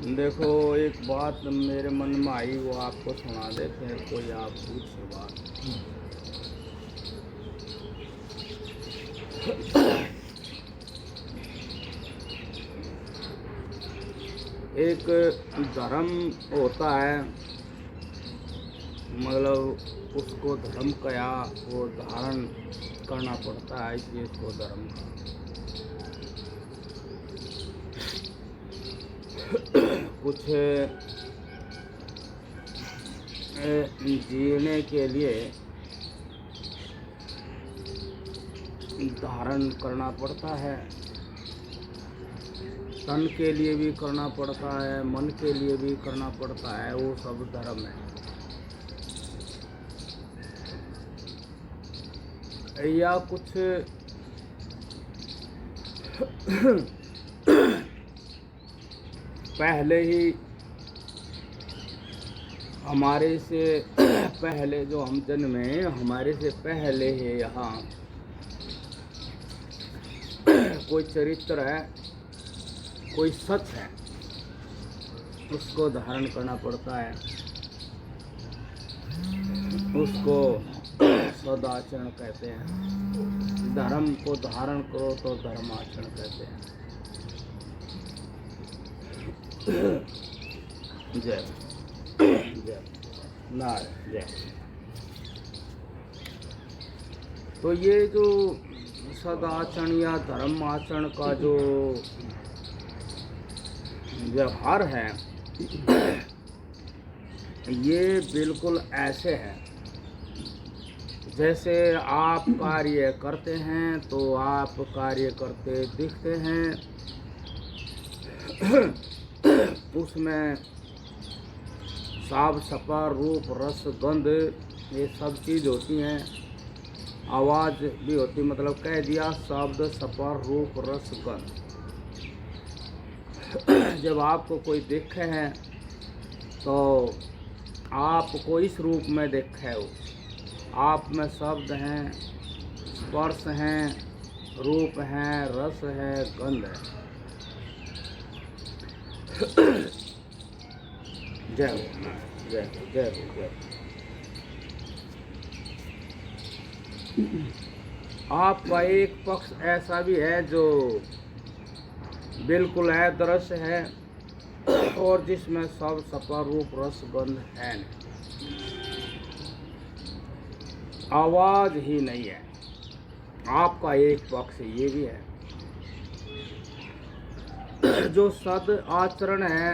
देखो, एक बात मेरे मन में आई, वो आपको सुना दे, फिर कोई आप पूछे बात। एक धर्म होता है, मतलब उसको धर्म का वो धारण करना पड़ता है, इसलिए इसको धर्म का। कुछ जीने के लिए धारण करना पड़ता है, तन के लिए भी करना पड़ता है, मन के लिए भी करना पड़ता है, वो सब धर्म है। या कुछ पहले ही हमारे से पहले जो हम जन्मे, हमारे से पहले ही यहाँ कोई चरित्र है, कोई सच है, उसको धारण करना पड़ता है, उसको सदाचरण कहते हैं। धर्म को धारण करो तो धर्माचरण कहते हैं। जय जय नारायण जय। तो ये जो सदाचरण या धर्माचरण का जो व्यवहार है, ये बिल्कुल ऐसे है जैसे आप कार्य करते हैं तो आप कार्य करते दिखते हैं, उसमें साफ सफा रूप रस गंध ये सब चीज़ होती हैं, आवाज़ भी होती, मतलब कह दिया शब्द सफा रूप रस गंध। जब आपको कोई देखे हैं तो आपको इस रूप में देखे हो, आप में शब्द हैं, स्पर्श हैं, रूप हैं, रस है, गंध है। जय हो जय जय जय। आपका एक पक्ष ऐसा भी है जो बिल्कुल है, दृश्य है, और जिसमें सब सपा रूप रस गंध है नहीं, आवाज ही नहीं है। आपका एक पक्ष ये भी है जो सद आचरण है,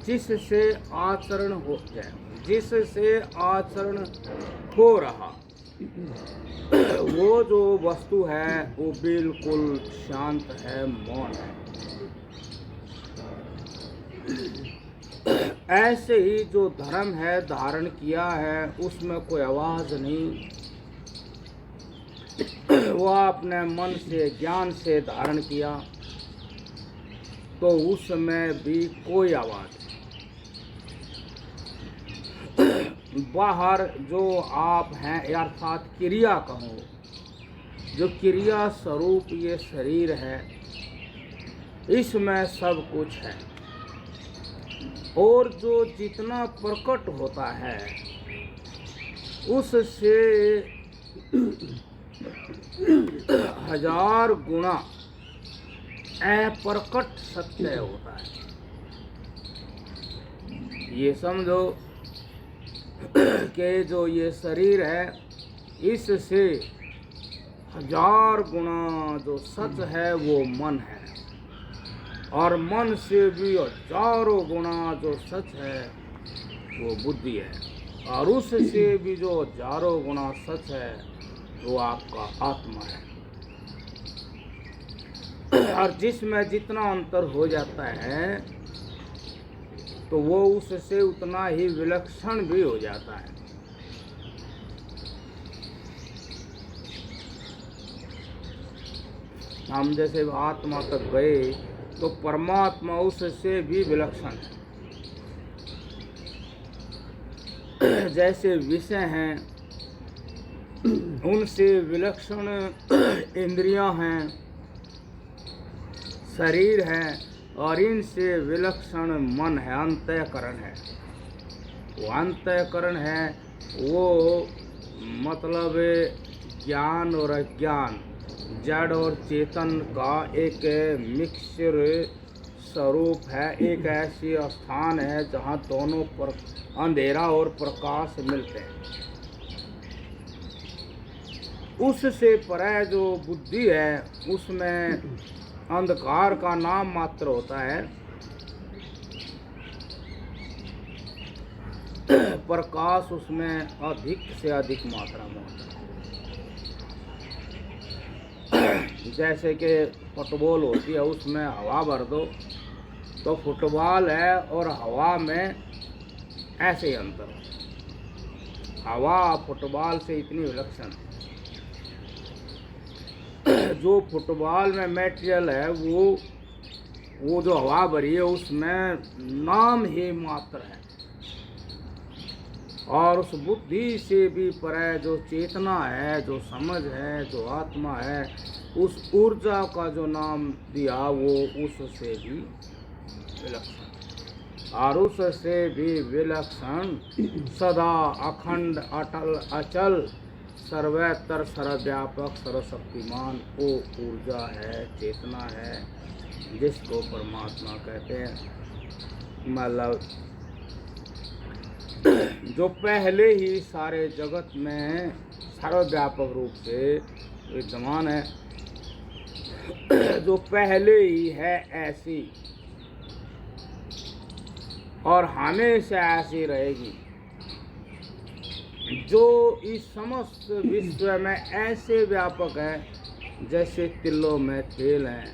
जिससे आचरण हो जाए, जिससे आचरण हो रहा, वो जो वस्तु है वो बिल्कुल शांत है, मौन है। ऐसे ही जो धर्म है धारण किया है, उसमें कोई आवाज नहीं, वो आपने मन से ज्ञान से धारण किया तो उसमें भी कोई आवाज नहीं। बाहर जो आप हैं, अर्थात क्रिया कहो, जो क्रिया स्वरूप ये शरीर है, इसमें सब कुछ है, और जो जितना प्रकट होता है उससे 1000 गुना अप्रकट सत्य होता है। ये समझो कि जो ये शरीर है, इससे 1000 गुना जो सच है वो मन है, और मन से भी 1000 गुना जो सच है वो बुद्धि है, और उससे भी जो 1000 गुना सच है वो आपका आत्मा है। और जिसमें जितना अंतर हो जाता है तो वो उससे उतना ही विलक्षण भी हो जाता है। हम जैसे आत्मा तक गए तो परमात्मा उससे भी विलक्षण है। जैसे विषय हैं, उनसे विलक्षण इंद्रियां हैं, शरीर है और इनसे विलक्षण मन है, अंतःकरण है। वो अंतःकरण है, वो मतलब ज्ञान और अज्ञान, जड़ और चेतन का एक मिक्सचर स्वरूप है। एक ऐसी स्थान है जहाँ दोनों पर अंधेरा और प्रकाश मिलते हैं। उससे परे जो बुद्धि है उसमें अंधकार का नाम मात्र होता है, प्रकाश उसमें अधिक से अधिक मात्रा में होता है। जैसे कि फुटबॉल होती है, उसमें हवा भर दो तो फुटबॉल है और हवा में ऐसे ही अंतर। हवा फुटबॉल से इतनी विलक्षण, जो फुटबॉल में मटेरियल है वो जो हवा भरी है उसमें नाम ही मात्र है। और उस बुद्धि से भी परे जो चेतना है, जो समझ है, जो आत्मा है, उस ऊर्जा का जो नाम दिया वो उससे भी विलक्षण, और उससे भी विलक्षण सदा अखंड अटल अचल सर्वत्र सर्वव्यापक सर्वशक्तिमान वो ऊर्जा है, चेतना है, जिसको परमात्मा कहते हैं। मतलब जो पहले ही सारे जगत में सर्वव्यापक रूप से विद्यमान है, जो पहले ही है ऐसी और हमेशा ऐसी रहेगी, जो इस समस्त विश्व में ऐसे व्यापक है जैसे तिलों में तेल है,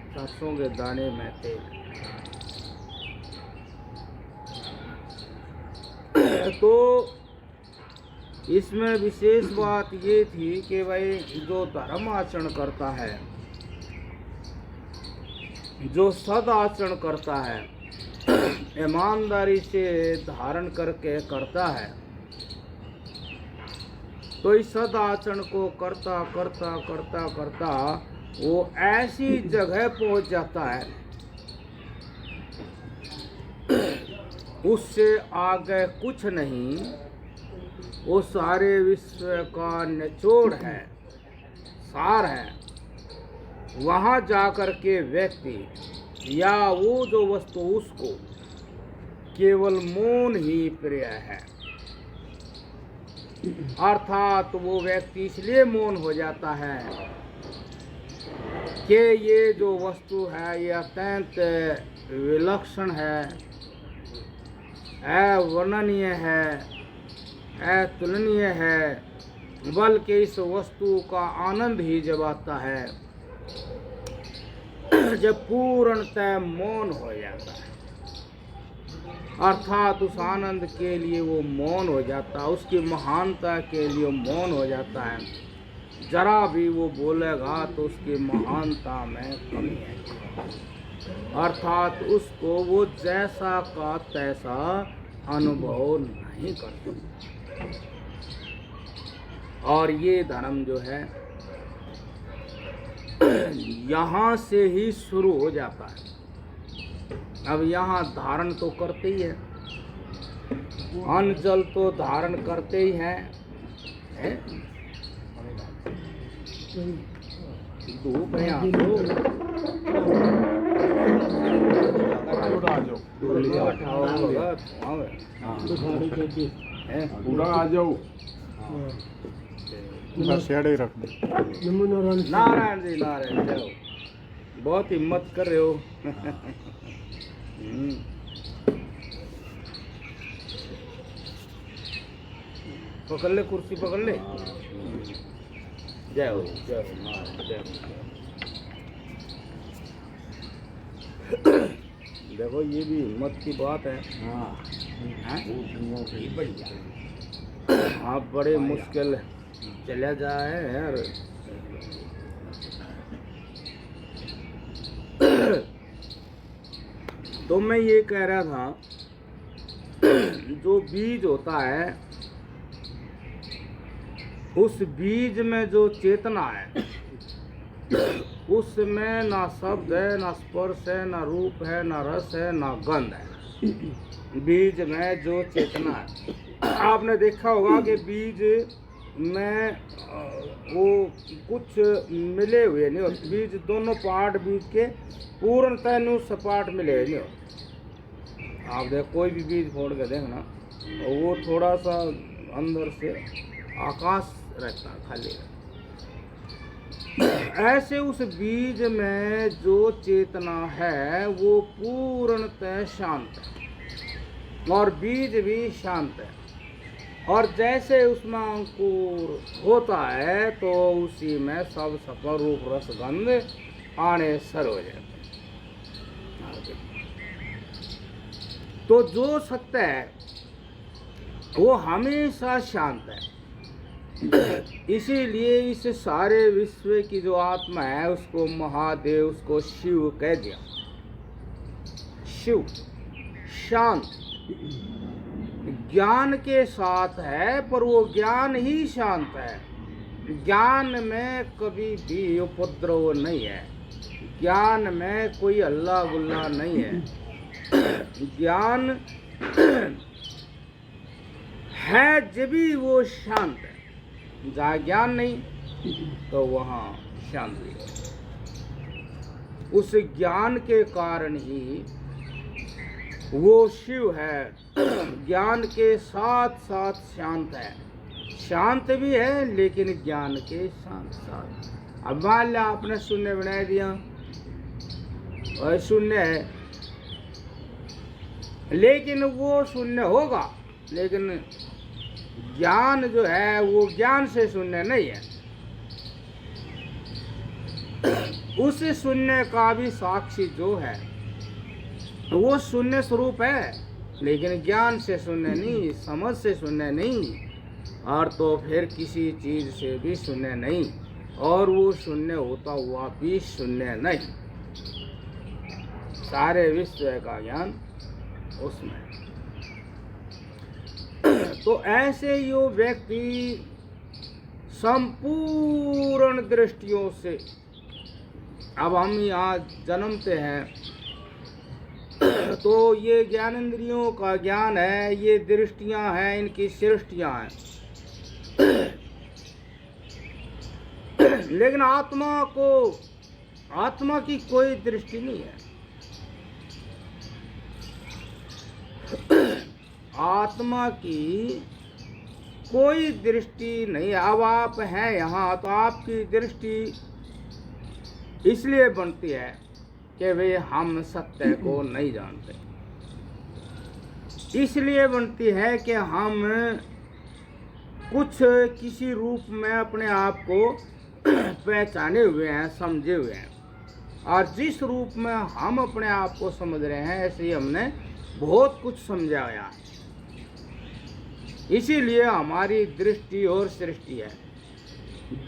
सरसों के दाने में तेल। तो इसमें विशेष बात ये थी कि भाई जो धर्म आचरण करता है, जो सद आचरण करता है, ईमानदारी से धारण करके करता है, तो इस सद आचरण को करता करता करता करता वो ऐसी जगह पहुंच जाता है, उससे आगे कुछ नहीं, वो सारे विश्व का निचोड़ है, सार है। वहाँ जाकर के व्यक्ति या वो जो वस्तु उसको केवल मौन ही प्रिय है, अर्थात वो व्यक्ति इसलिए मौन हो जाता है कि ये जो वस्तु है ये अत्यंत विलक्षण है, अवर्णनीय है, अतुलनीय है, बल्कि इस वस्तु का आनंद ही जब आता है जब पूर्णतः मौन हो जाता है, अर्थात उस आनंद के लिए वो मौन हो जाता है, उसकी महानता के लिए मौन हो जाता है। जरा भी वो बोलेगा तो उसकी महानता में कमी है, अर्थात उसको वो जैसा का तैसा अनुभव नहीं कर सकता। और ये धर्म जो है यहाँ से ही शुरू हो जाता है। अब यहाँ धारण तो करते ही है, अन्न जल तो धारण करते ही हैं, है? धूप है यहाँ तो पूरा आ जाओ, शेडे रख दो। नारायण जी, नारायण जाओ, बहुत हिम्मत कर रहे हो। पकड़ ले, कुर्सी पकड़ ले। जय हो, जय हो, नारायण जय हो। देखो ये भी हिम्मत की बात है। आप बड़े मुश्किल चला जाए यार। तो मैं ये कह रहा था, जो बीज होता है उस बीज में जो चेतना है उसमें ना शब्द है, ना स्पर्श है, ना रूप है, ना रस है, ना गंध है। बीज में जो चेतना है, आपने देखा होगा कि बीज में वो कुछ मिले हुए नहीं होते। बीज दोनों पार्ट बीज के पूर्णतः नु सपाट मिले हुए नहीं होते। आप देख कोई भी बीज फोड़ के देखना, वो थोड़ा सा अंदर से आकाश रहता है, खाली। ऐसे उस बीज में जो चेतना है वो पूर्णतः शांत है और बीज भी शांत है। और जैसे उसमें अंकुर होता है तो उसी में सब सफल रूप रस गंध आने सर हो जाते हैं। तो जो सत्य है वो हमेशा शांत है। इसीलिए इस सारे विश्व की जो आत्मा है उसको महादेव, उसको शिव कह दिया। शिव शांत ज्ञान के साथ है, पर वो ज्ञान ही शांत है। ज्ञान में कभी भी उपद्रव नहीं है, ज्ञान में कोई हल्ला गुल्ला नहीं है। ज्ञान है जब भी वो शांत है। जहाँ ज्ञान नहीं तो वहाँ शांति है। उस ज्ञान के कारण ही वो शिव है। ज्ञान के साथ साथ शांत है, शांत भी है लेकिन ज्ञान के साथ साथ। अब मान लिया आपने शून्य बना दिया और शून्य है, लेकिन वो शून्य होगा, लेकिन ज्ञान जो है वो ज्ञान से शून्य नहीं है। उस शून्य का भी साक्षी जो है वो शून्य स्वरूप है, लेकिन ज्ञान से शून्य नहीं, समझ से शून्य नहीं, और तो फिर किसी चीज से भी शून्य नहीं, और वो शून्य होता हुआ भी शून्य नहीं। सारे विश्व का ज्ञान उसमें। तो ऐसे यो व्यक्ति संपूर्ण दृष्टियों से, अब हम यहाँ जन्मते हैं तो ये ज्ञानेंद्रियों का ज्ञान है, ये दृष्टियां हैं, इनकी सृष्टियां हैं। लेकिन आत्मा की कोई दृष्टि नहीं है। आत्मा की कोई दृष्टि नहीं। अब आप हैं यहाँ तो आपकी दृष्टि इसलिए बनती है कि वे हम सत्य को नहीं जानते, इसलिए बनती है कि हम कुछ किसी रूप में अपने आप को पहचाने हुए हैं, समझे हुए हैं, और जिस रूप में हम अपने आप को समझ रहे हैं ऐसे ही हमने बहुत कुछ समझा गया। इसीलिए हमारी दृष्टि और सृष्टि है।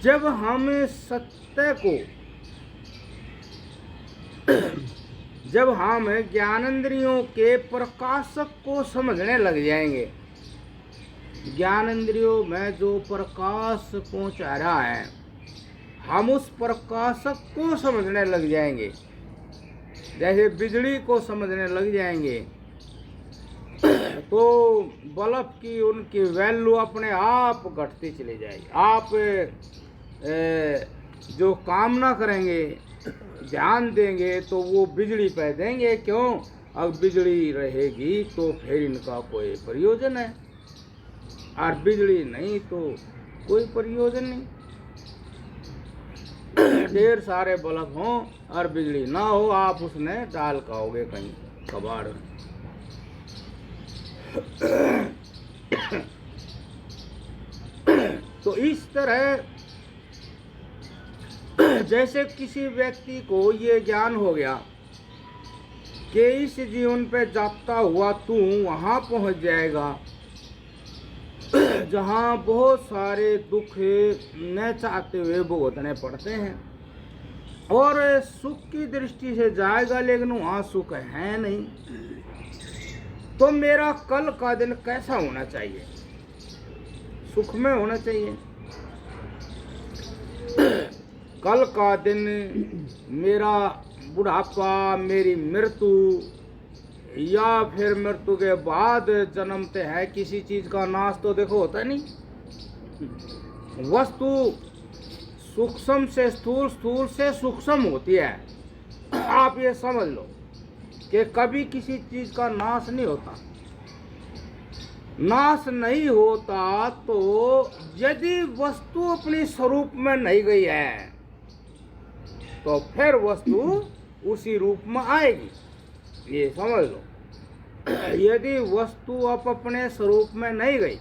जब हम सत्य को, जब हम ज्ञानेंद्रियों के प्रकाशक को समझने लग जाएंगे, ज्ञानेंद्रियों में जो प्रकाश पहुंचा रहा है हम उस प्रकाशक को समझने लग जाएंगे, जैसे बिजली को समझने लग जाएंगे, तो बल्ब की उनकी वैल्यू अपने आप घटती चली जाएगी। आप जो कामना करेंगे, ध्यान देंगे तो वो बिजली पे देंगे। क्यों? अब बिजली रहेगी तो फिर इनका कोई प्रयोजन है, और बिजली नहीं तो कोई प्रयोजन नहीं। ढेर सारे बल्ब हों और बिजली ना हो, आप उसने डाल खाओगे कहीं कबाड़ में। तो इस तरह जैसे किसी व्यक्ति को ये ज्ञान हो गया कि इस जीवन पे जाता हुआ तू वहां पहुंच जाएगा जहां बहुत सारे दुख न चाहते हुए भुगतने पड़ते हैं, और सुख की दृष्टि से जाएगा लेकिन वहां सुख है नहीं। तो मेरा कल का दिन कैसा होना चाहिए? सुख में होना चाहिए। कल का दिन, मेरा बुढ़ापा, मेरी मृत्यु, या फिर मृत्यु के बाद जन्मते हैं, किसी चीज का नाश तो देखो होता नहीं। वस्तु सूक्ष्म से स्थूल, स्थूल से सूक्ष्म होती है। आप ये समझ लो कि कभी किसी चीज का नाश नहीं होता। नाश नहीं होता तो यदि वस्तु अपने स्वरूप में नहीं गई है तो फिर वस्तु उसी रूप में आएगी, ये समझ लो। यदि वस्तु अपने स्वरूप में नहीं गई,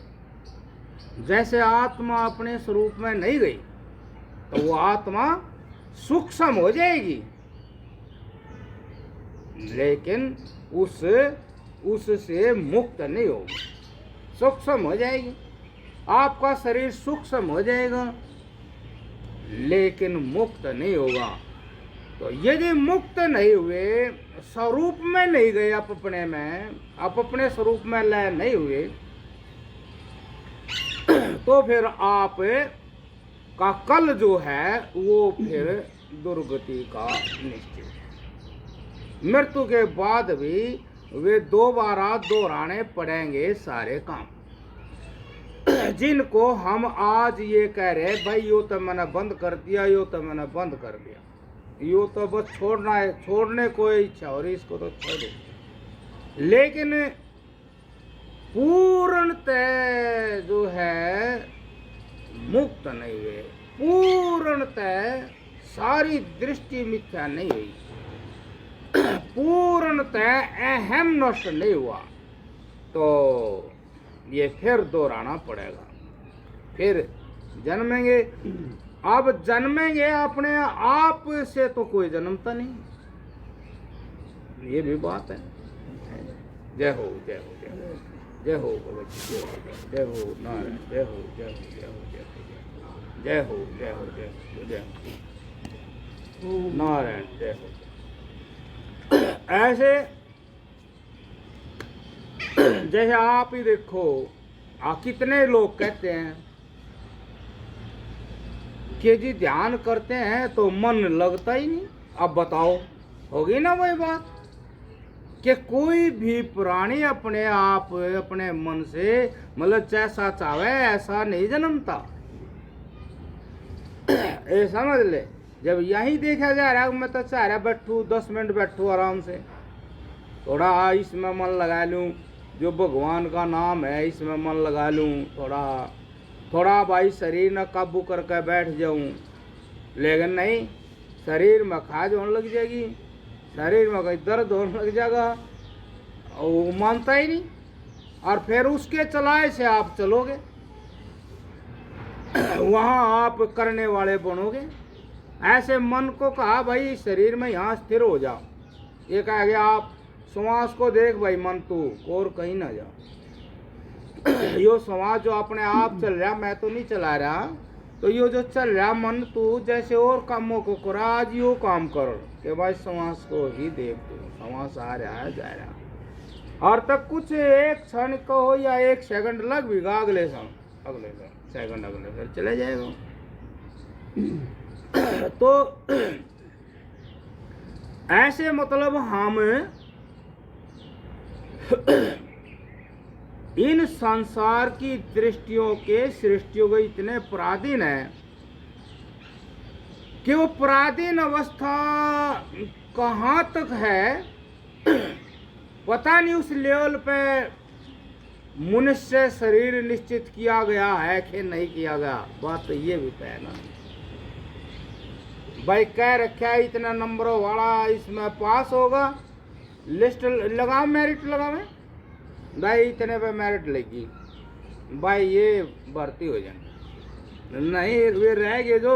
जैसे आत्मा अपने स्वरूप में नहीं गई, तो वो आत्मा सूक्ष्म हो जाएगी, लेकिन उससे मुक्त नहीं होगी, सूक्ष्म हो जाएगी। आपका शरीर सूक्ष्म हो जाएगा लेकिन मुक्त नहीं होगा। तो यदि मुक्त नहीं हुए, स्वरूप में नहीं गए, आप अपने में, आप अपने स्वरूप में लय नहीं हुए, तो फिर आप का कल जो है वो फिर दुर्गति का निश्चित है। मृत्यु के बाद भी वे दोबारा दोहराने पड़ेंगे सारे काम, जिनको हम आज ये कह रहे भाई यो तो मैंने बंद कर दिया, यो तो मैंने बंद कर दिया, यो तो बस छोड़ना है, छोड़ने को इच्छा हो रही, इसको तो छोड़ो। लेकिन पूर्णतः जो है मुक्त नहीं हुए, पूर्णतः सारी दृष्टि मिथ्या नहीं हुई, पूर्णतः अहम नष्ट नहीं हुआ, तो ये फिर दोहराना पड़ेगा। फिर जन्मेंगे। अब जन्मेंगे अपने आप से तो कोई जन्मता नहीं, ये भी बात है। जय हो, जय हो, जय हो, जय हो भगवती, जय हो नारायण, जय हो, जय हो, जय हो, जय हो, जय हो, जय हो, जय हो, जय हो नारायण, जय हो। ऐसे जैसे आप ही देखो, कितने लोग कहते हैं कि जी ध्यान करते हैं तो मन लगता ही नहीं। अब बताओ, होगी ना वही बात कि कोई भी प्राणी अपने आप अपने मन से मतलब जैसा चाहे ऐसा नहीं जन्मता। ये समझ ले, जब यही देखा जा रहा है, मैं तो चाह रहा बैठूं 10 मिनट बैठूं आराम से, थोड़ा इसमें मन लगा लूं, जो भगवान का नाम है इसमें मन लगा लूं, थोड़ा भाई शरीर न काबू करके बैठ जाऊं, लेकिन नहीं, शरीर में खाज होने लग जाएगी, शरीर में कहीं दर्द होने लग जाएगा, और वो मानता ही नहीं, और फिर उसके चलाए से आप चलोगे, वहाँ आप करने वाले बनोगे। ऐसे मन को कहा भाई शरीर में यहाँ स्थिर हो जाओ, ये कहा गया आप श्वास को देख भाई मन तू, और कहीं ना जा। यो श्वास जो अपने आप चल रहा, मैं तो नहीं चला रहा, तो यो जो चल रहा मन तू जैसे और कामों को कर, आज यो काम करो कि भाई श्वास को ही देख तू, श्वास आ रहा है जा रहा है, और तक कुछ एक क्षण को हो या एक सेकंड लग भी अगले सेकंड अगले फिर चले जाएगा। तो ऐसे मतलब हम इन संसार की दृष्टियों के सृष्टियों के इतने पराधीन है कि वो पराधीन अवस्था कहाँ तक है पता नहीं। उस लेवल पे मनुष्य शरीर निश्चित किया गया है कि नहीं किया गया, बात तो ये भी है ना भाई। कह रखा है इतना नंबरों वाला इसमें पास होगा, लिस्ट लगाओ, मेरिट लगाओ भाई, इतने पे मेरिट लगी भाई, ये भर्ती हो जाए। नहीं वे रह गए जो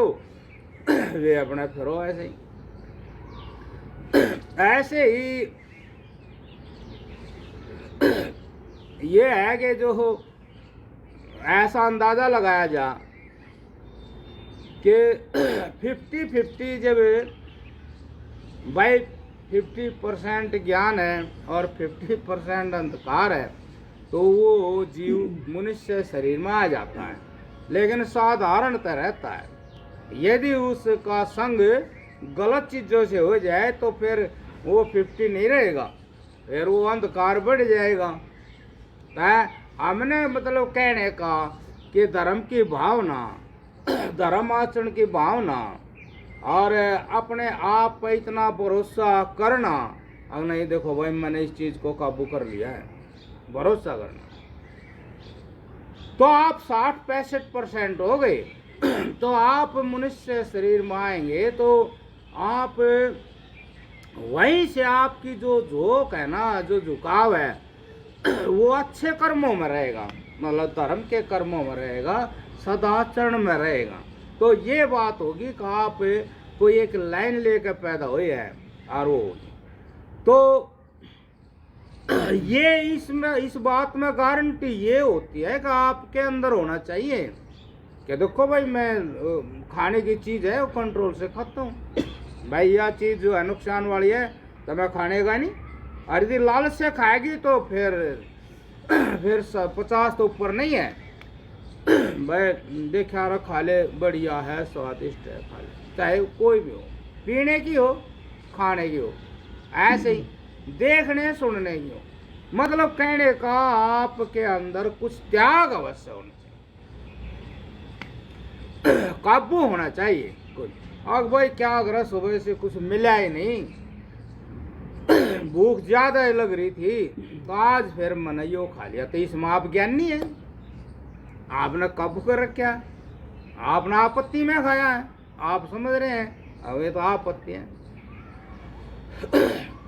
वे अपना फिरो ऐसे ही ये है कि जो हो ऐसा अंदाजा लगाया जा कि 50-50 जब भाई 50% ज्ञान है और 50% अंधकार है, तो वो जीव मनुष्य शरीर में आ जाता है, लेकिन साधारणतः रहता है। यदि उसका संग गलत चीजों से हो जाए तो फिर वो 50 नहीं रहेगा, फिर वो अंधकार बढ़ जाएगा। हमने मतलब कहने का कि धर्म की भावना, धर्म आचरण की भावना और अपने आप पर इतना भरोसा करना, अब नहीं देखो भाई मैंने इस चीज को काबू कर लिया है, भरोसा करना, तो आप 60-65% हो गए। तो आप मनुष्य शरीर में आएंगे तो आप वहीं से आपकी जो झोंक है ना, जो झुकाव है, वो अच्छे कर्मों में रहेगा, मतलब धर्म के कर्मों में रहेगा, सदाचरण में रहेगा। तो ये बात होगी कि आप कोई एक लाइन लेकर पैदा हुए हैं और वो, तो ये इसमें इस बात में गारंटी ये होती है कि आपके अंदर होना चाहिए कि देखो भाई मैं खाने की चीज है वो कंट्रोल से खाता हूँ, भाई यह चीज जो है नुकसान वाली है तो मैं खाने का नहीं, और यदि लालच से खाएगी तो फिर 50 तो ऊपर नहीं है, भाई देखा रहा खा ले, बढ़िया है, स्वादिष्ट है, खा ले, चाहे कोई भी हो, पीने की हो, खाने की हो, ऐसे ही देखने सुनने की हो, मतलब कहने का आपके अंदर कुछ त्याग अवश्य होना चाहिए, काबू होना चाहिए कोई। अब भाई क्या अगर सुबह से कुछ मिला ही नहीं, भूख ज्यादा लग रही थी तो आज फिर मनइयो खा लिया, तो इसमें आप ज्ञानी है, आपने काबू कर रखा है, आपने आपत्ति में खाया है, आप समझ रहे हैं, अब ये तो आपत्ति है।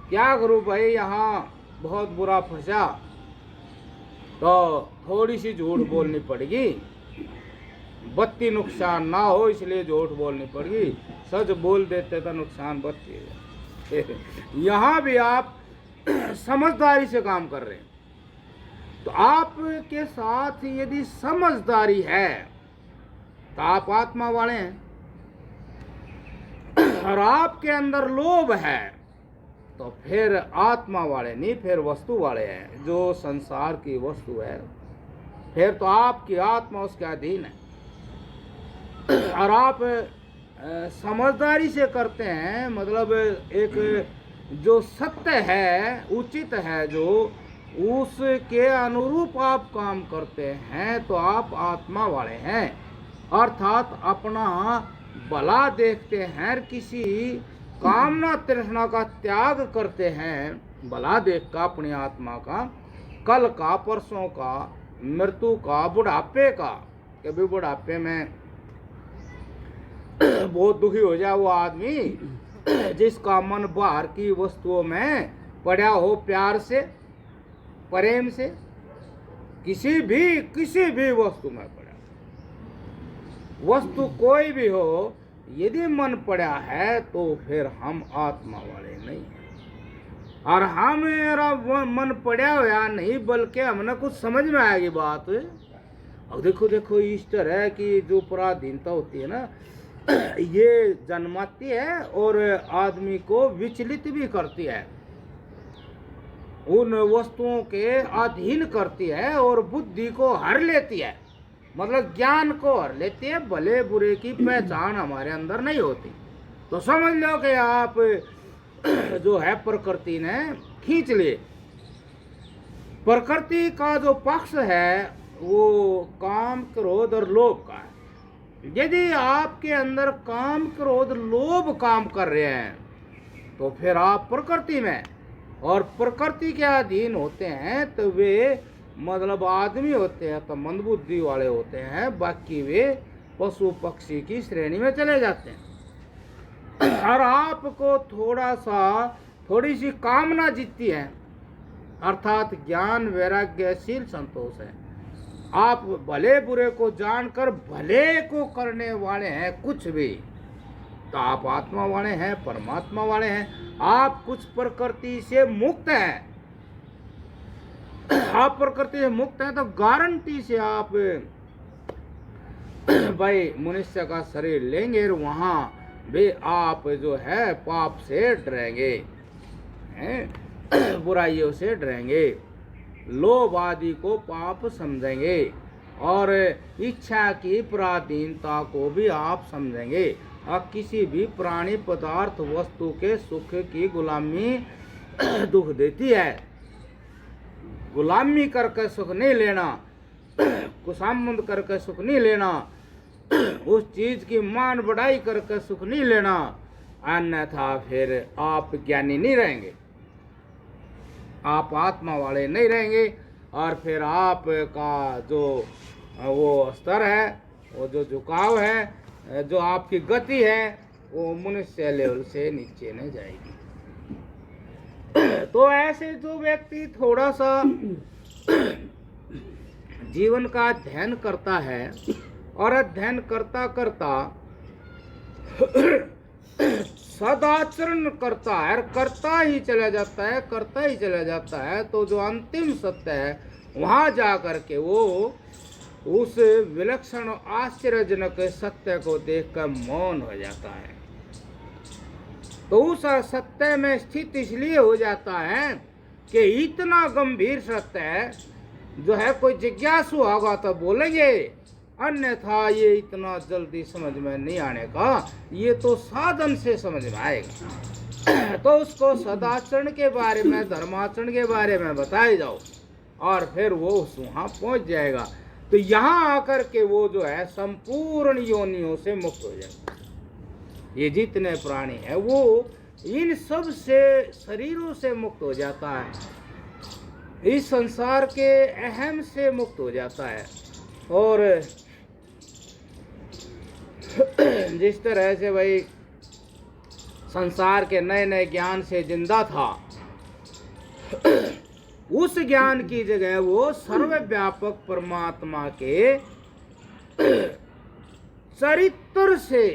क्या करूं भाई, यहाँ बहुत बुरा फंसा तो थोड़ी सी झूठ बोलनी पड़ेगी, बत्ती नुकसान ना हो इसलिए झूठ बोलनी पड़ेगी, सच बोल देते तो नुकसान बत्ती। यहाँ भी आप समझदारी से काम कर रहे हैं, तो आपके साथ यदि समझदारी है तो आप आत्मा वाले हैं, और आपके अंदर लोभ है तो फिर आत्मा वाले नहीं, फिर वस्तु वाले हैं, जो संसार की वस्तु है, फिर तो आपकी आत्मा उसके अधीन है। और आप समझदारी से करते हैं, मतलब एक जो सत्य है, उचित है, जो उसके अनुरूप आप काम करते हैं तो आप आत्मा वाले हैं, अर्थात अपना भला देखते हैं, किसी कामना तृष्णा का त्याग करते हैं, भला देख का अपनी आत्मा का, कल का, परसों का, मृत्यु का, बुढ़ापे का, कभी बुढ़ापे में बहुत दुखी हो जाए वो आदमी जिसका मन बाहर की वस्तुओं में पड़ा हो, प्यार से, प्रेम से, किसी भी वस्तु में पड़ा, वस्तु कोई भी हो, यदि मन पड़ा है तो फिर हम आत्मा वाले नहीं हैं। और हमेरा मन पड़ा हुआ नहीं, बल्कि हमने कुछ समझ में आएगी बात। अब देखो इस तरह की जो पराधीनता होती है ना, ये जन्माती है और आदमी को विचलित भी करती है, उन वस्तुओं के अधीन करती है और बुद्धि को हर लेती है, मतलब ज्ञान को हर लेती है, भले बुरे की पहचान हमारे अंदर नहीं होती। तो समझ लो कि आप जो है प्रकृति ने खींच लिए, प्रकृति का जो पक्ष है वो काम, क्रोध और लोभ का है। यदि आपके अंदर काम, क्रोध, लोभ काम कर रहे हैं तो फिर आप प्रकृति में, और प्रकृति के अधीन होते हैं तो वे मतलब आदमी होते हैं तो मंदबुद्धि वाले होते हैं, बाकी वे पशु पक्षी की श्रेणी में चले जाते हैं। और आपको थोड़ी सी कामना जीतती है, अर्थात ज्ञान, वैराग्यशील संतोष है, आप भले बुरे को जानकर भले को करने वाले हैं, कुछ भी, तो आप आत्मा वाले हैं, परमात्मा वाले हैं, आप कुछ प्रकृति से मुक्त हैं। आप प्रकृति से मुक्त हैं तो गारंटी से आप भाई मनुष्य का शरीर लेंगे और वहां भी आप जो है पाप से डरेंगे, बुराइयों से डरेंगे, लोभ आदि को पाप समझेंगे और इच्छा की पराधीनता को भी आप समझेंगे। और किसी भी प्राणी पदार्थ वस्तु के सुख की गुलामी दुख देती है। गुलामी करके सुख नहीं लेना, खुशामंद करके सुख नहीं लेना, उस चीज की मान बढ़ाई करके सुख नहीं लेना, अन्यथा फिर आप ज्ञानी नहीं रहेंगे, आप आत्मा वाले नहीं रहेंगे। और फिर आपका जो वो स्तर है, वो जो झुकाव है, जो आपकी गति है, वो मनुष्य लेवल से नीचे नहीं जाएगी। तो ऐसे जो व्यक्ति थोड़ा सा जीवन का अध्ययन करता है और अध्ययन करता करता सदाचरण करता है और करता ही चला जाता है, करता ही चला जाता है, तो जो अंतिम सत्य है वहां जा करके वो उस विलक्षण आश्चर्यजनक सत्य को देखकर मौन हो जाता है। तो उस सत्य में स्थित इसलिए हो जाता है कि इतना गंभीर सत्य है, जो है कोई जिज्ञासु होगा तो बोलेंगे, अन्यथा ये इतना जल्दी समझ में नहीं आने का, ये तो साधन से समझ में आएगा। तो उसको सदाचरण के बारे में, धर्माचरण के बारे में बताए जाओ और फिर वो वहाँ पहुँच जाएगा। तो यहाँ आकर के वो जो है संपूर्ण योनियों से मुक्त हो जाएगा। ये जितने प्राणी है वो इन सब से शरीरों से मुक्त हो जाता है, इस संसार के अहम से मुक्त हो जाता है। और जिस तरह से भाई संसार के नए नए ज्ञान से जिंदा था, उस ज्ञान की जगह वो सर्वव्यापक परमात्मा के चरित्र से,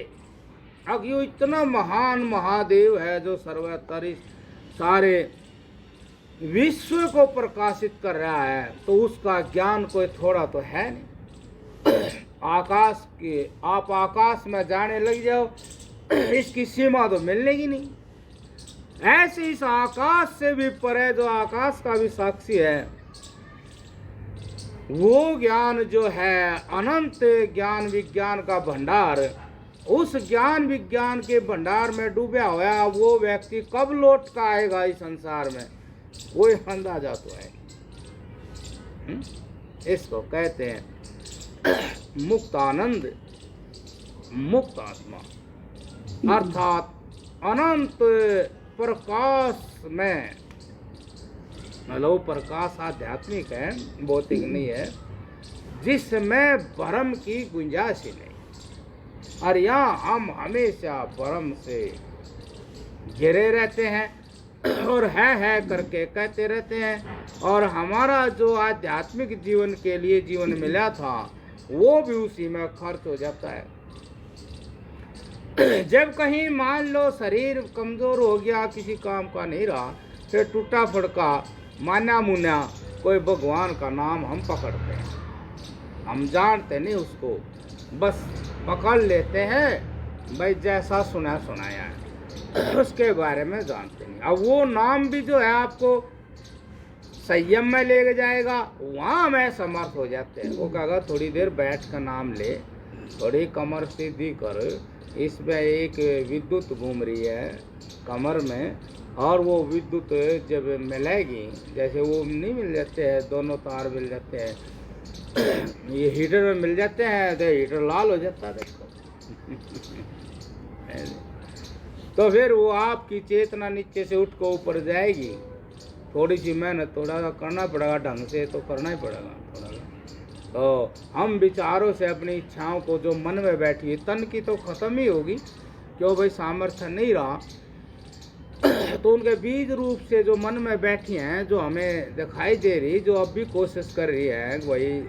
अब यो इतना महान महादेव है जो सर्वत्र सारे विश्व को प्रकाशित कर रहा है, तो उसका ज्ञान कोई थोड़ा तो है नहीं। आकाश के आप आकाश में जाने लग जाओ, इसकी सीमा तो मिलने की नहीं। ऐसे इस आकाश से भी परे, जो आकाश का भी साक्षी है, वो ज्ञान जो है अनंत ज्ञान विज्ञान का भंडार, उस ज्ञान विज्ञान के भंडार में डूबा हुआ वो व्यक्ति कब लौट कर आएगा इस संसार में, कोई अंदाजा तो है। इसको कहते हैं मुक्त आनंद, मुक्त आत्मा, अर्थात अनंत प्रकाश में, मतलब प्रकाश आध्यात्मिक है, भौतिक नहीं है, जिसमें भ्रम की गुंजाइश ही नहीं। और यहाँ हम हमेशा भ्रम से घिरे रहते हैं और है करके कहते रहते हैं, और हमारा जो आध्यात्मिक जीवन के लिए जीवन मिला था वो भी उसी में खर्च हो जाता है। जब कहीं मान लो शरीर कमजोर हो गया, किसी काम का नहीं रहा, फिर टूटा फड़का मान्या मुन्या कोई भगवान का नाम हम पकड़ते हैं, हम जानते नहीं उसको, बस पकड़ लेते हैं भाई, जैसा सुना सुनाया है, उसके बारे में जानते नहीं। अब वो नाम भी जो है आपको संयम में ले जाएगा, वहाँ में समर्थ हो जाते हैं। वो कहेगा थोड़ी देर बैठ कर नाम ले, थोड़ी कमर सीधी कर, इसमें एक विद्युत घूम रही है कमर में, और वो विद्युत जब मिलेगी, जैसे वो नहीं मिल जाते हैं, दोनों तार मिल जाते हैं, ये हीटर में मिल जाते हैं, तो हीटर लाल हो जाता है देखो। तो फिर वो आपकी चेतना नीचे से उठ को ऊपर जाएगी, थोड़ी सी मेहनत थोड़ा सा करना पड़ेगा, ढंग से तो करना ही पड़ेगा थोड़ा सा। तो हम विचारों से अपनी इच्छाओं को जो मन में बैठी है, तन की तो खत्म ही होगी, क्यों भाई सामर्थ्य नहीं रहा, तो उनके बीज रूप से जो मन में बैठी हैं, जो हमें दिखाई दे रही, जो अब भी कोशिश कर रही है, वही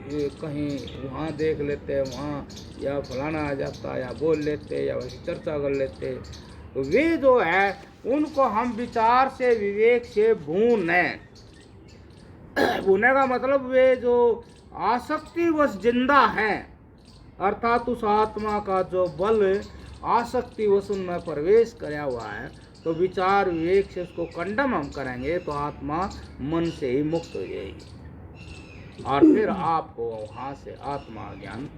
कहीं वहाँ देख लेते, वहाँ या फलाना आ जाता, या बोल लेते, या वही चर्चा कर लेते, तो वे जो है उनको हम विचार से विवेक से भूनें। भूने का मतलब वे जो आसक्ति वश जिंदा है, अर्थात उस आत्मा का जो बल आसक्ति वश उनमें प्रवेश कराया हुआ है, तो विचार विवेक से उसको कंडम हम करेंगे तो आत्मा मन से ही मुक्त हो जाएगी। और फिर आपको वहाँ से आत्मा ज्ञान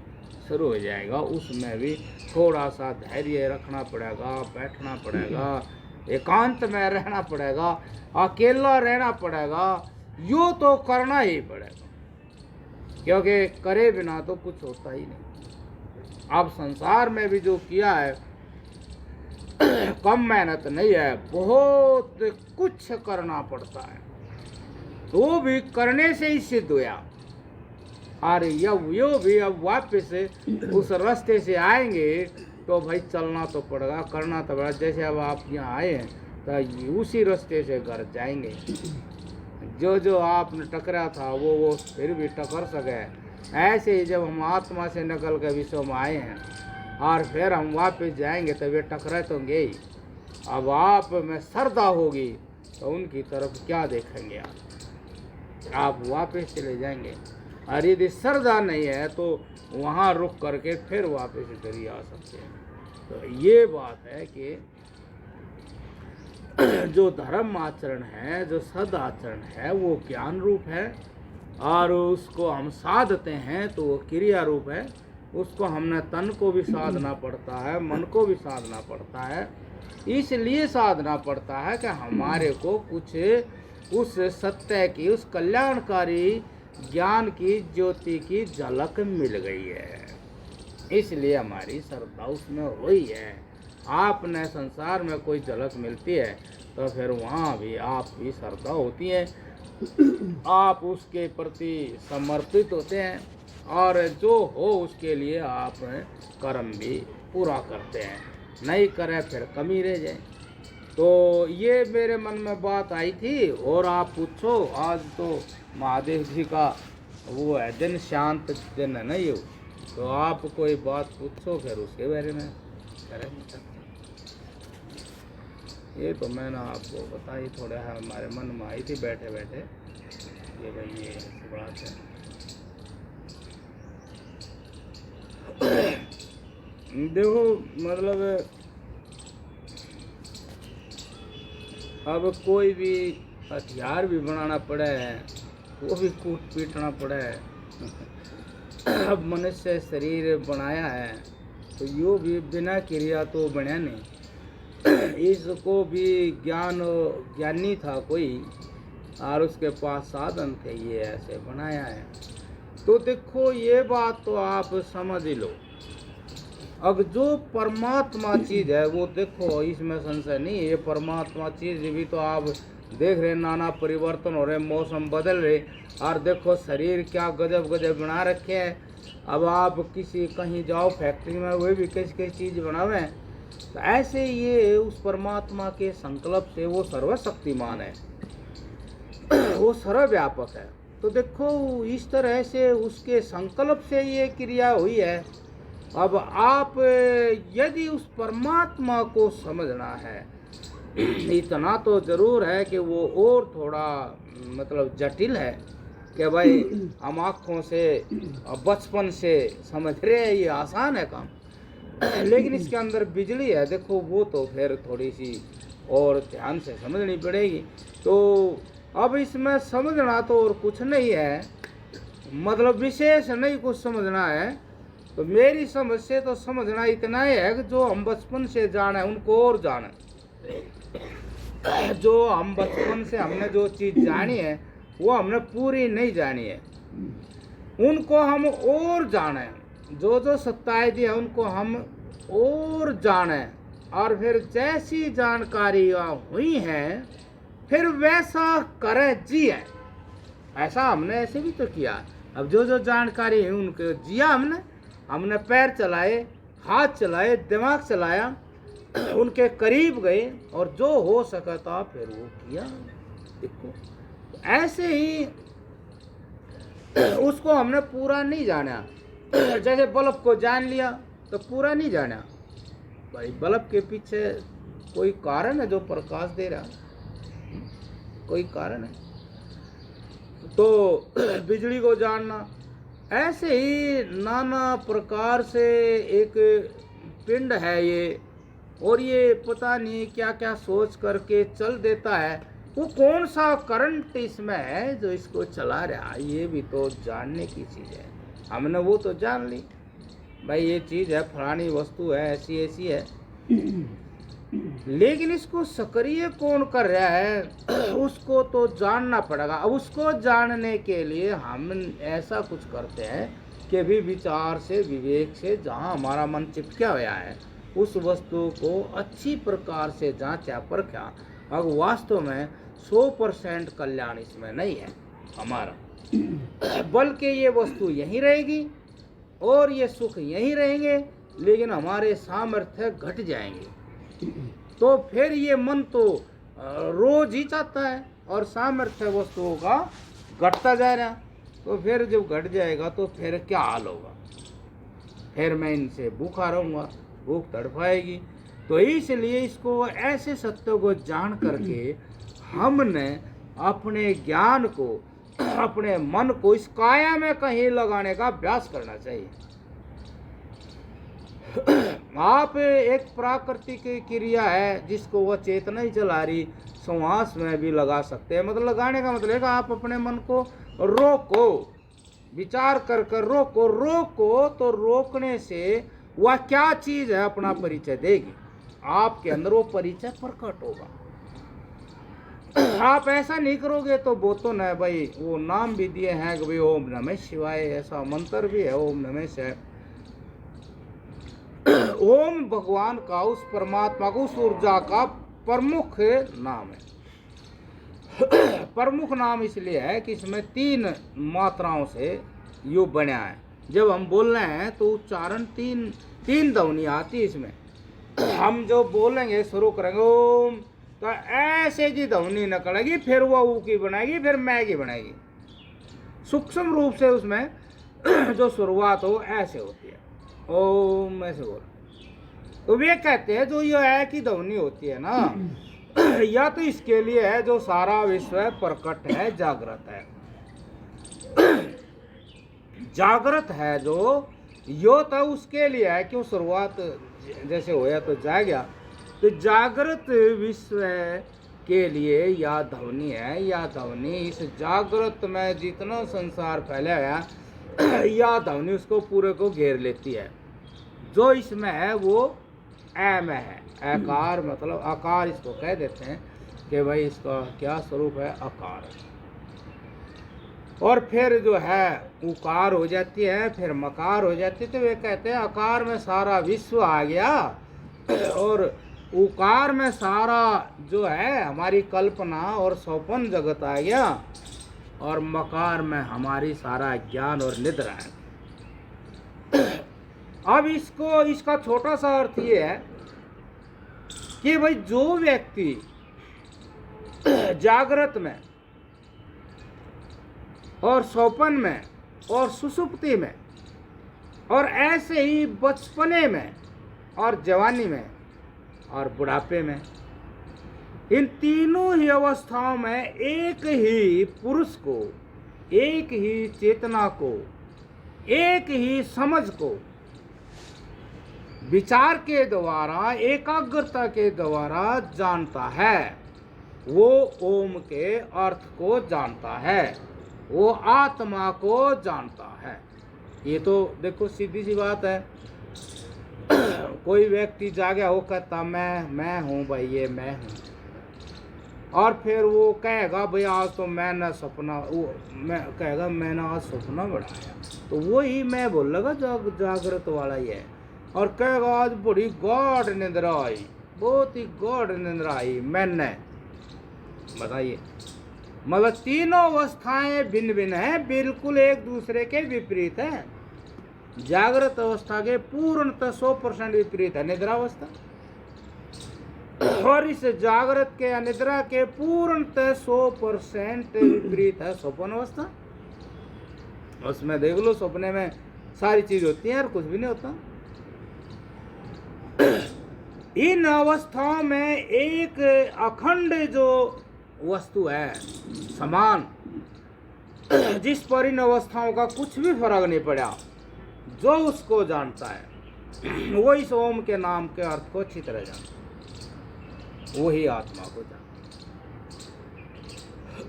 शुरू हो जाएगा। उसमें भी थोड़ा सा धैर्य रखना पड़ेगा, बैठना पड़ेगा, एकांत में रहना पड़ेगा, अकेला रहना पड़ेगा। यो तो करना ही पड़ेगा, क्योंकि करे बिना तो कुछ होता ही नहीं। अब संसार में भी जो किया है कम मेहनत नहीं है, बहुत कुछ करना पड़ता है, वो भी करने से ही सिद्ध हुआ। और यो भी अब वापस उस रास्ते से आएंगे तो भाई चलना तो पड़ेगा, करना तो पड़ेगा। जैसे अब आप यहाँ आए हैं तो उसी रास्ते से घर जाएंगे। जो जो आपने टकरा था वो फिर भी टकर सके। ऐसे ही जब हम आत्मा से निकल के विश्व में आए हैं और फिर हम वापस जाएंगे तो वे टकरा तो गए ही। अब आप में श्रद्धा होगी तो उनकी तरफ क्या देखेंगे, आप वापस चले जाएंगे। और यदि श्रद्धा नहीं है तो वहाँ रुक करके फिर वापस इधर ही आ सकते हैं। तो ये बात है कि जो धर्म आचरण है, जो सद आचरण है, वो ज्ञान रूप है, और उसको हम साधते हैं तो वो क्रिया रूप है। उसको हमने तन को भी साधना पड़ता है, मन को भी साधना पड़ता है। इसलिए साधना पड़ता है कि हमारे को कुछ उस सत्य की, उस कल्याणकारी ज्ञान की ज्योति की झलक मिल गई है, इसलिए हमारी श्रद्धा उसमें हुई है। आपने संसार में कोई झलक मिलती है तो फिर वहाँ भी आपकी श्रद्धा होती है, आप उसके प्रति समर्पित होते हैं, और जो हो उसके लिए आप कर्म भी पूरा करते हैं। नहीं करें फिर कमी रह जाए। तो ये मेरे मन में बात आई थी। और आप पूछो, आज तो महादेव जी का वो है दिन, शांत दिन है ना ये, तो आप कोई बात पूछो फिर उसके बारे में करें। ये तो मैंने आपको बताई, थोड़ा हमारे मन में आई थी बैठे बैठे। ये भाई ये बात है। देखो मतलब अब कोई भी हथियार भी बनाना पड़े है, वो भी कूट पीटना पड़े है। अब मनुष्य शरीर बनाया है तो यो भी बिना क्रिया तो बना नहीं। इसको भी ज्ञानी था कोई, और उसके पास साधन थे, ये ऐसे बनाया है। तो देखो ये बात तो आप समझ ही लो। अब जो परमात्मा चीज है वो देखो, इसमें संशय नहीं है। ये परमात्मा चीज भी तो आप देख रहे, नाना परिवर्तन हो रहे, मौसम बदल रहे, और देखो शरीर क्या गजब गजब बना रखे हैं। अब आप किसी कहीं जाओ फैक्ट्री में, वो भी कैसी कैसी चीज बनावे। तो ऐसे ये उस परमात्मा के संकल्प से वो सर्वशक्तिमान है, वो सर्वव्यापक है। तो देखो इस तरह से उसके संकल्प से ये क्रिया हुई है। अब आप यदि उस परमात्मा को समझना है, इतना तो जरूर है कि वो और थोड़ा मतलब जटिल है कि भाई हम आँखों से बचपन से समझ रहे हैं, ये आसान है काम। लेकिन इसके अंदर बिजली है, देखो वो तो फिर थोड़ी सी और ध्यान से समझनी पड़ेगी। तो अब इसमें समझना तो और कुछ नहीं है, मतलब विशेष नहीं कुछ समझना है। तो मेरी समझ से तो समझना इतना ही है कि जो हम बचपन से जाने उनको और जाने। जो हम बचपन से हमने जो चीज़ जानी है वो हमने पूरी नहीं जानी है, उनको हम और जाने। जो जो सत्ताएं दी है उनको हम और जाने, और फिर जैसी जानकारियाँ हुई हैं फिर वैसा करें, जिए। ऐसा हमने ऐसे भी तो किया। अब जो जो जानकारी है उनको जिया हमने पैर चलाए, हाथ चलाए, दिमाग चलाया, उनके करीब गए, और जो हो सका था फिर वो किया। देखो ऐसे ही उसको हमने पूरा नहीं जाना। जैसे बल्ब को जान लिया तो पूरा नहीं जाना भाई, बल्ब के पीछे कोई कारण है जो प्रकाश दे रहा, कोई कारण है। तो बिजली को जानना, ऐसे ही नाना प्रकार से एक पिंड है ये, और ये पता नहीं क्या क्या सोच करके चल देता है। वो कौन सा करंट इसमें है जो इसको चला रहा है, ये भी तो जानने की चीज़ है। हमने वो तो जान ली भाई ये चीज़ है, फलानी वस्तु है, ऐसी ऐसी है, लेकिन इसको सक्रिय कौन कर रहा है उसको तो जानना पड़ेगा। अब उसको जानने के लिए हम ऐसा कुछ करते हैं कि भी विचार से, विवेक से, जहाँ हमारा मन चिपका हुआ है उस वस्तु को अच्छी प्रकार से जांचा परखा। अब वास्तव में 100% कल्याण इसमें नहीं है हमारा, बल्कि ये वस्तु यहीं रहेगी और ये सुख यहीं रहेंगे, लेकिन हमारे सामर्थ्य घट जाएंगे। तो फिर ये मन तो रोज ही चाहता है और सामर्थ्य वस्तुओं का घटता जा रहा, तो फिर जब घट जाएगा तो फिर क्या हाल होगा, फिर मैं इनसे भूखा रहूँगा, भूख तड़पाएगी। तो इसलिए इसको ऐसे सत्यों को जान करके हमने अपने ज्ञान को, अपने मन को इस काया में कहीं लगाने का अभ्यास करना चाहिए। आप एक प्राकृतिक क्रिया है जिसको वह चेतना ही चला रही, श्वास में भी लगा सकते हैं। मतलब लगाने का मतलब है कि आप अपने मन को रोको, विचार कर कर रोको तो रोकने से वह क्या चीज है अपना परिचय देगी, आपके अंदर वो परिचय प्रकट होगा। आप ऐसा नहीं करोगे तो वो तो न भाई, वो नाम भी दिए हैं कि भाई ओम नमः शिवाय, ऐसा मंत्र भी है ओम नमः शिवाय। ओम भगवान का, उस परमात्मा को, उस ऊर्जा का प्रमुख नाम है। प्रमुख नाम इसलिए है कि इसमें 3 मात्राओं से यो बना है। जब हम बोल रहे हैं तो उच्चारण 3 ध्वनि आती है इसमें। हम जो बोलेंगे, शुरू करेंगे ओम, तो ऐसे की ध्वनि निकलेगी, फिर वो ऊ की बनाएगी, फिर मैं की बनाएगी। सूक्ष्म रूप से उसमें जो शुरुआत हो ऐसे होती है, ओम ऐसे बोल। तो वे कहते हैं जो ये है की ध्वनि होती है ना, या तो इसके लिए है जो सारा विश्व प्रकट है, जागृत है। जागृत है जो यो तो उसके लिए है कि शुरुआत जैसे होया तो जाग गया। तो जागृत विश्व के लिए या ध्वनि है, या ध्वनि इस जागृत में जितना संसार फैला है या ध्वनि उसको पूरे को घेर लेती है। जो इसमें है वो ए में है, आकार, मतलब आकार इसको कह देते हैं कि भाई इसका क्या स्वरूप है, आकार। और फिर जो है उकार हो जाती है, फिर मकार हो जाती है। तो वे कहते हैं आकार में सारा विश्व आ गया और उकार में सारा जो है हमारी कल्पना और स्वप्न जगत आ गया, और मकार में हमारी सारा ज्ञान और निद्रा है। अब इसका छोटा सा अर्थ ये है कि भाई जो व्यक्ति जागृत में और स्वप्न में और सुसुप्ति में और ऐसे ही बचपने में और जवानी में और बुढ़ापे में, इन तीनों ही अवस्थाओं में एक ही पुरुष को, एक ही चेतना को, एक ही समझ को विचार के द्वारा, एकाग्रता के द्वारा जानता है, वो ओम के अर्थ को जानता है, वो आत्मा को जानता है। ये तो देखो सीधी सी बात है। कोई व्यक्ति जागे वो कहता मैं हूँ भाई, ये मैं हूँ, और फिर वो कहेगा भाई आज तो मैंने सपना, वो मैं कहेगा मैंने आज सपना बढ़ाया, तो वही मैं बोलेगा जागृत वाला ही है। और कहेगा आज बड़ी गाढ़ निंद्रा आई, बहुत ही गाढ़ निंद्रा आई मैंने। बताइए, मतलब तीनों अवस्थाएं भिन्न भिन्न हैं, बिल्कुल एक दूसरे के विपरीत हैं। जागृत अवस्था के पूर्णतः 100% विपरीत है निद्रावस्था, और इस जागृत के अनिद्रा के पूर्णतः 100% विपरीत है स्वप्न अवस्था। उसमें देख लो, सपने में सारी चीज होती है और कुछ भी नहीं होता। इन अवस्थाओं में एक अखंड जो वस्तु है समान, जिस पर इन अवस्थाओं का कुछ भी फर्क नहीं पड़ा, जो उसको जानता है वो इस ओम के नाम के अर्थ को अच्छी तरह जानता है, वही आत्मा को जानता है।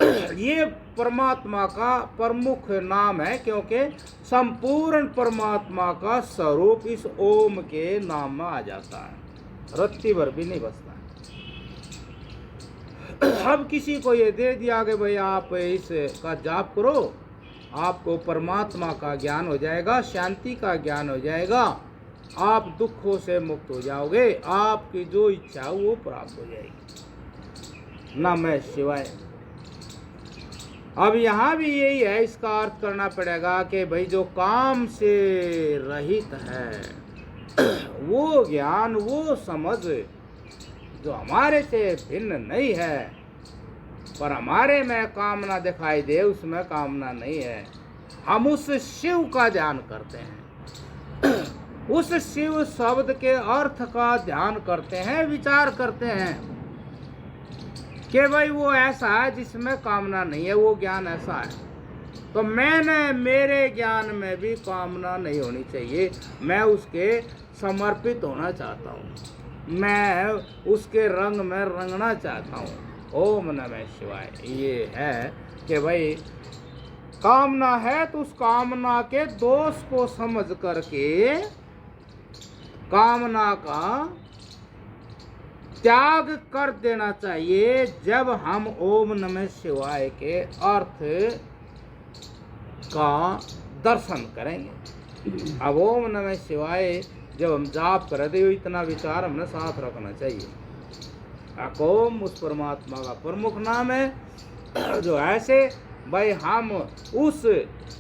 ये परमात्मा का प्रमुख नाम है, क्योंकि संपूर्ण परमात्मा का स्वरूप इस ओम के नाम में आ जाता है, रत्ती भर भी नहीं बचता है। अब किसी को ये दे दिया कि भाई आप इसका जाप करो, आपको परमात्मा का ज्ञान हो जाएगा, शांति का ज्ञान हो जाएगा, आप दुखों से मुक्त हो जाओगे, आपकी जो इच्छा वो प्राप्त हो जाएगी। नमः शिवाय। अब यहाँ भी यही है, इसका अर्थ करना पड़ेगा कि भाई जो काम से रहित है वो ज्ञान, वो समझ जो हमारे से भिन्न नहीं है, पर हमारे में कामना दिखाई दे, उसमें कामना नहीं है। हम उस शिव का ध्यान करते हैं, उस शिव शब्द के अर्थ का ध्यान करते हैं, विचार करते हैं कि भाई वो ऐसा है जिसमें कामना नहीं है, वो ज्ञान ऐसा है। तो मेरे ज्ञान में भी कामना नहीं होनी चाहिए, मैं उसके समर्पित होना चाहता हूँ, मैं उसके रंग में रंगना चाहता हूँ। ओम नमः शिवाय। ये है कि भाई कामना है तो उस कामना के दोष को समझ करके कामना का त्याग कर देना चाहिए जब हम ओम नमः शिवाय के अर्थ का दर्शन करेंगे। अब ओम नमः शिवाय जब हम जाप करें तो इतना विचार हमने साथ रखना चाहिए। ओम उस परमात्मा का प्रमुख नाम है जो ऐसे भाई हम उस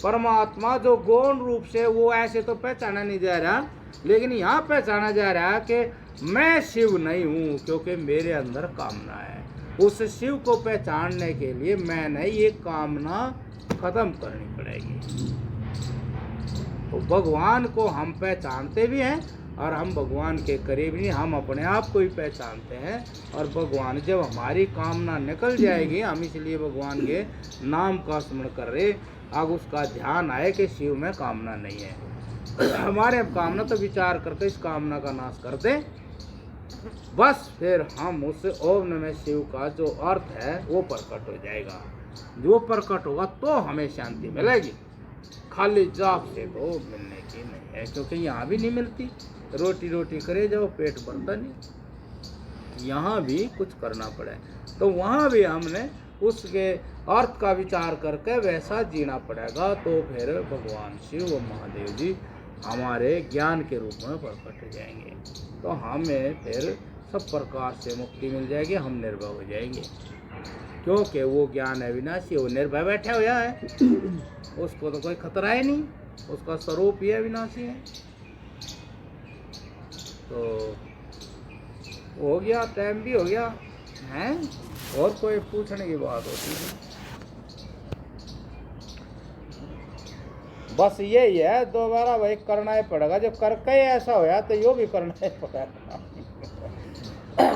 परमात्मा जो गौण रूप से वो ऐसे तो पहचाना नहीं जा रहा, लेकिन यहाँ पहचाना जा रहा है कि मैं शिव नहीं हूँ, क्योंकि मेरे अंदर कामना है। उस शिव को पहचानने के लिए मैंने ये कामना खत्म करनी पड़ेगी। तो भगवान को हम पहचानते भी हैं और हम भगवान के करीब नहीं, हम अपने आप को ही पहचानते हैं। और भगवान जब हमारी कामना निकल जाएगी, हम इसलिए भगवान के नाम का स्मरण कर रहे, अब उसका ध्यान आए कि शिव में कामना नहीं है। हमारे कामना तो विचार करके इस कामना का नाश कर दे, बस फिर हम उस ओम नमः शिव का जो अर्थ है वो प्रकट हो जाएगा। जो प्रकट होगा तो हमें शांति मिलेगी, खाली जाप से तो मिलने की नहीं है, क्योंकि यहाँ भी नहीं मिलती। रोटी रोटी करे जाओ, पेट भरता नहीं। यहाँ भी कुछ करना पड़े, तो वहाँ भी हमने उसके अर्थ का विचार करके वैसा जीना पड़ेगा। तो फिर भगवान शिव व महादेव जी हमारे ज्ञान के रूप में प्रकट हो जाएंगे, तो हमें फिर सब प्रकार से मुक्ति मिल जाएगी, हम निर्भय हो जाएंगे। क्योंकि वो ज्ञान अविनाशी, वो निर्भय बैठा हुआ है, उसको तो कोई खतरा ही नहीं, उसका स्वरूप ही अविनाशी है। तो हो गया, टाइम भी हो गया है, और कोई पूछने की बात होती है? बस यही है, दोबारा वही करना ही पड़ेगा। जब करके ही ऐसा होया तो यो भी करना ही पड़ेगा।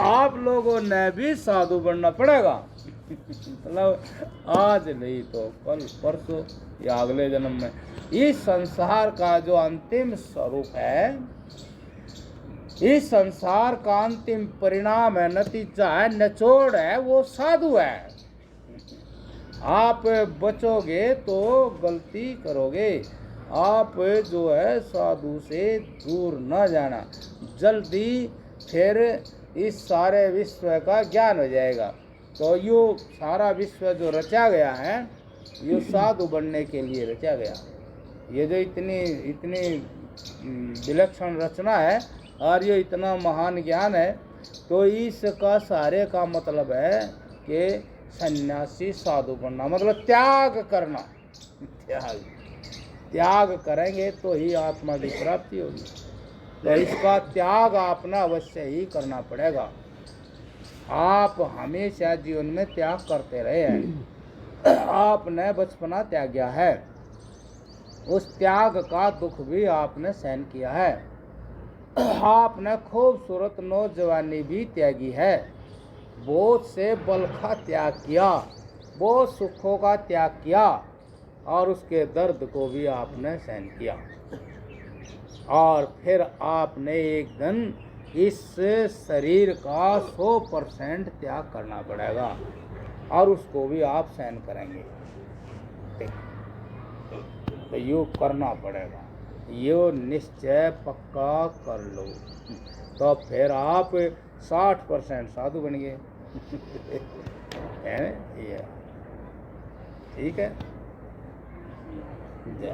आप लोगों ने भी साधु बनना पड़ेगा। मतलब आज नहीं तो कल परसों या अगले जन्म में। इस संसार का जो अंतिम स्वरूप है, इस संसार का अंतिम परिणाम है, नतीजा है, निचोड़ है, वो साधु है। आप बचोगे तो गलती करोगे, आप जो है साधु से दूर न जाना, जल्दी फिर इस सारे विश्व का ज्ञान हो जाएगा। तो यो सारा विश्व जो रचा गया है, ये साधु बनने के लिए रचा गया। ये जो इतनी विलक्षण रचना है और ये इतना महान ज्ञान है, तो इसका सारे का मतलब है कि सन्यासी साधु बनना, मतलब त्याग करना। त्याग करेंगे तो ही आत्मा की प्राप्ति होगी। तो इसका त्याग आपने अवश्य ही करना पड़ेगा। आप हमेशा जीवन में त्याग करते रहे हैं, आपने बचपना त्यागा है, उस त्याग का दुख भी आपने सहन किया है। आपने खूबसूरत नौजवानी भी त्यागी है, बहुत से बल का त्याग किया, बहुत सुखों का त्याग किया, और उसके दर्द को भी आपने सहन किया। और फिर आपने एक दिन इस शरीर का 100% त्याग करना पड़ेगा। और उसको भी आप सहन करेंगे। तो यो करना पड़ेगा, यो निश्चय पक्का कर लो, तो फिर आप 60% साधु बन गए। है ना? ये ठीक है। जय